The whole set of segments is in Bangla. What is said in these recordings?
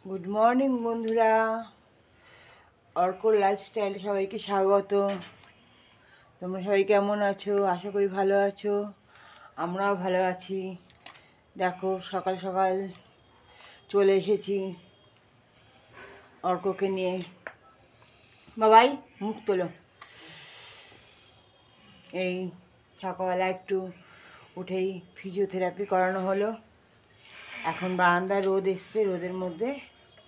গুড মর্নিং বন্ধুরা, অর্ক লাইফস্টাইল সবাইকে স্বাগত। তোমরা সবাই কেমন আছো? আশা করি ভালো আছো। আমরাও ভালো আছি। দেখো সকাল সকাল চলে এসেছি অর্ককে নিয়ে। বাবাই মুখ তোলো। এই সকালবেলা একটু উঠেই ফিজিওথেরাপি করানো হলো। এখন বারান্দায় রোদ এসছে, রোদের মধ্যে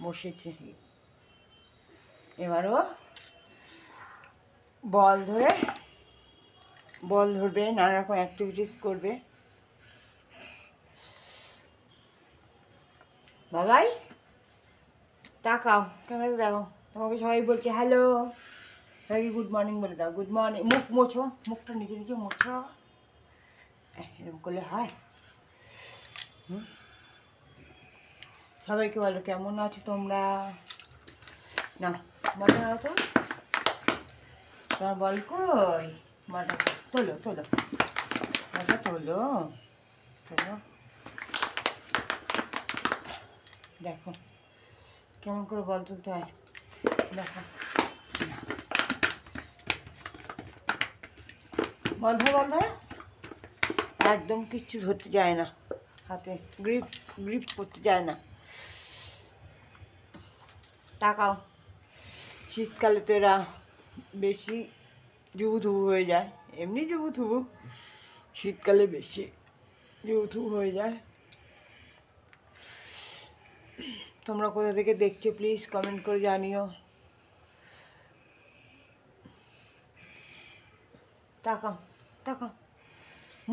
বসেছে। এবারও বল ধরবে, নানা রকম অ্যাক্টিভিটিস করবে। বাবাই তাকাও, ক্যামেরা দেখো। তোমাকে সবাই বলছে হ্যালো, সবাইকে গুড মর্নিং বলে দাও। Good morning. মুখ মোছো, মুখটা নিচে নিচে মোছো। এরকম করলে হয়? সবাইকে বলো কেমন আছো তোমরা। না বলো না তো, তোমার বল কই? বলটা তোলো তোলো, বলটা তোলো তোলো। দেখো কেমন করে বল তুলতে হয়, দেখো। বল ধরো, একদম কিচ্ছু ধরতে যায় না, হাতে গ্রিপ করতে যায় না। তাকাও, শীতকালে তো এরা বেশি জুবুথুবু হয়ে যায়। এমনি জুবুথুবু, শীতকালে বেশি জুবুথুবু হয়ে যায়। তোমরা কোথা থেকে দেখছো প্লিজ কমেন্ট করে জানিও। তাকাও তাকাও,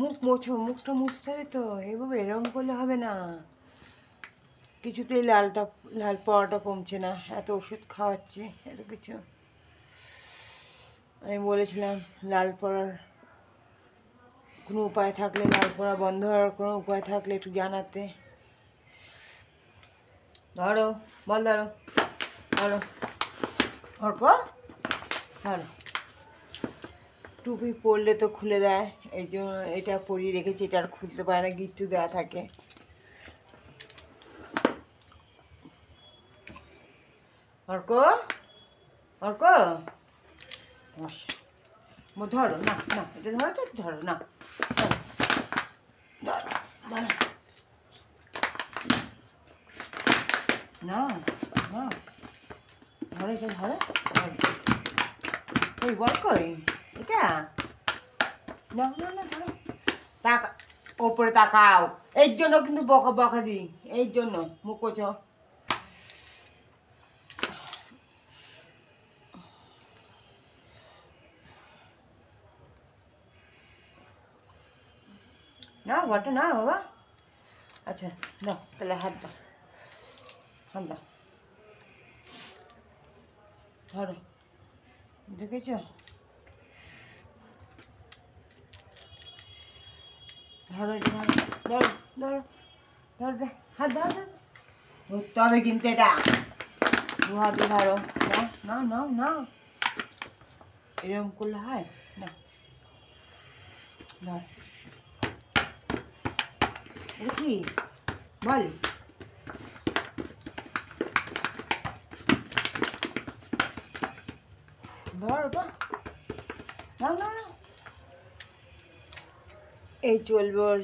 মুখ মোছো, মুখটা মুছতে হবে তো। এভাবে এরকম করলে হবে না। কিছুতেই লাল পাওয়াটা কমছে না, এত ওষুধ খাওয়াচ্ছি, এত কিছু। আমি বলেছিলাম লাল পড়ার কোনো উপায় থাকলে, লাল পড়া বন্ধ হওয়ার কোনো উপায় থাকলে একটু জানাতে। ধরো বল, ধরো ধরো অর্ক, ধরো। টুপি পরলে তো খুলে দেয়, এই জন্য এটা পরিয়ে রেখেছি। এটা আর খুলতে পারে না, গিট্টু দেওয়া থাকে। অর্ক অর্ক ধরো না, না এটা ধরো তো, ধরো না, ধরো ধরো না না, ধরো এটা ধরো। ওই বল কই এটা? না না না, ধরো। তাকা, ওপরে তাকাও। এই জন্য কিন্তু বকা বকা দিই, এই জন্য মুখ কোচো। না বলটা না বাবা। আচ্ছা দাও, তাহলে হাত দাও, হাত দাও, ধরো। দেখেছ? ধরো এটা, ধরো ধরো ধরো, ধরো হাত দাও, ধরতে হবে কিন্তু এটা। দু হাত দিয়ে ধরো। না না না না, এরকম করলে হয় না। ধর, এটা কি বল? ধর বা, না না, এই চলবে ওর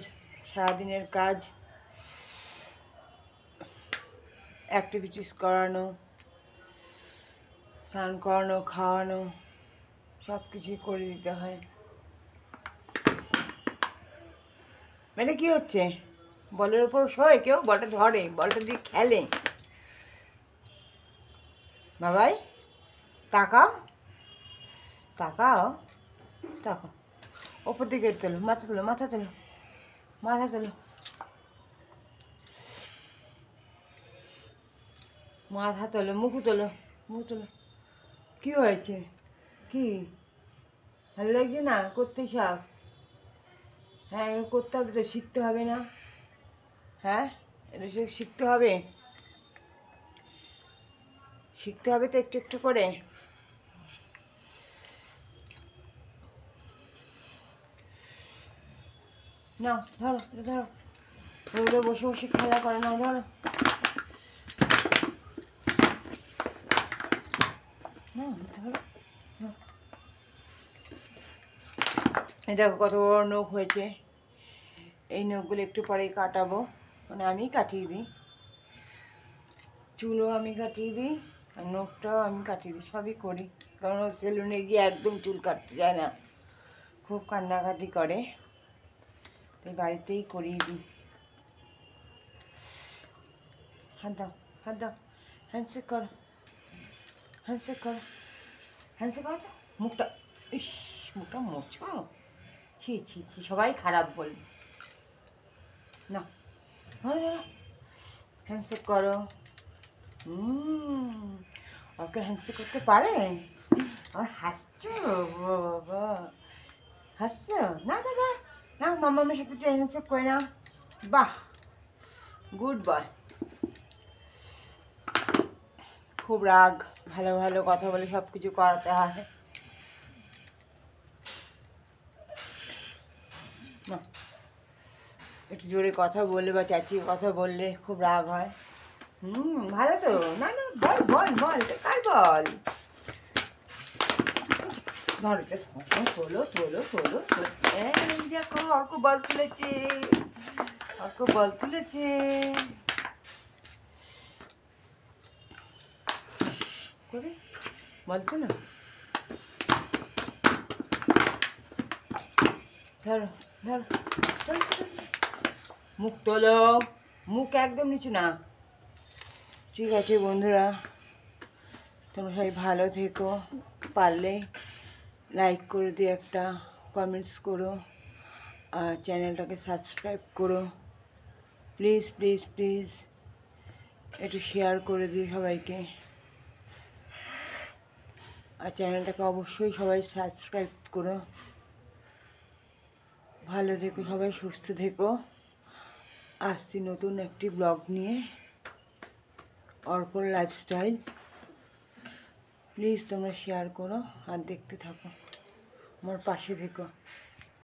সারাদিনের কাজ। অ্যাক্টিভিটিস করানো, স্নান করানো, খাওয়ানো, সব কিছুই করে দিতে হয়। মানে কি হচ্ছে? বলের ওপর শোয় কেউ, বলটা ধরে, বলটা দিয়ে খেলে। বাবাই তাকাও তাকাও তাকাও, ওপর দিকে তোলো, মাথা তোলো, মাথা তোলো, মাথা তোলো, মাথা তোলো, মুখ তোলো, মুখ তোলো। কী হয়েছে? কি ভালো লাগছে না করতে সব? হ্যাঁ এগুলো করতে হবে তো, শিখতে হবে না? হ্যাঁ এটা শিখতে হবে, শিখতে হবে তো একটু একটু করে। নাও ধরো, এটা ধরো। রোদে বসে বসে খেলা করে, নাও ধরো। এই দেখো কত বড় নখ হয়েছে। এই নখগুলো একটু পরেই কাটাবো, মানে আমি কাটিয়ে দিই, চুলও আমি কাটিয়ে দিই আর নখটাও আমি কাটিয়ে দিই, সবই করি। কারণ ও সেলুনে গিয়ে একদম চুল কাটতে যায় না, খুব কান্নাকাটি করে, তাই বাড়িতেই করিয়ে দিই। হাত দাও, হাত দাও, হ্যান্ডশেক করো, হ্যান্ডশেক করো, হ্যান্ডশেক করো তো। মুখটা, ইস, মুখটা মোছো, ছি ছি ছি, সবাই খারাপ বলবে। না, ধরো ধরো, হ্যান্ডশেক করো। ওকে হ্যান্ডশেক করতে পারে? আর হাসছো বাবা, হাসছো? না না না না, মামামের সাথে একটু হ্যান্ডশেক করে নাও। বাহ, গুড বয়। খুব রাগ, ভালো ভালো কথা বলে সব কিছু করাতে হয় না, একটু জোরে কথা বললে বা চেঁচিয়ে কথা বললে খুব রাগ হয়। ভালো তো। না না, বল বল বল, কার বল? ঘরটা তোলো তোলো তোলো, এই দেখো অর্ক বল তুলেছে, অর্ক বল তুলেছে। করে বল তোলো, ধরো ধরো, মুখ তোলো, মুখ একদম নিচু না। ঠিক আছে বন্ধুরা, তোমরা সবাই ভালো থেকো, পারলে লাইক করে দিয়ে একটা কমেন্টস করো, আর চ্যানেলটাকে সাবস্ক্রাইব করো, প্লিজ প্লিজ প্লিজ, একটু শেয়ার করে দিই সবাইকে, আর চ্যানেলটাকে অবশ্যই সবাই সাবস্ক্রাইব করো। ভালো থেকো সবাই, সুস্থ থেকো। আসছি নতুন একটি ব্লগ নিয়ে, অর্কর লাইফস্টাইল। প্লিজ তোমরা শেয়ার করো আর দেখতে থাকো, আমার পাশে থেকো।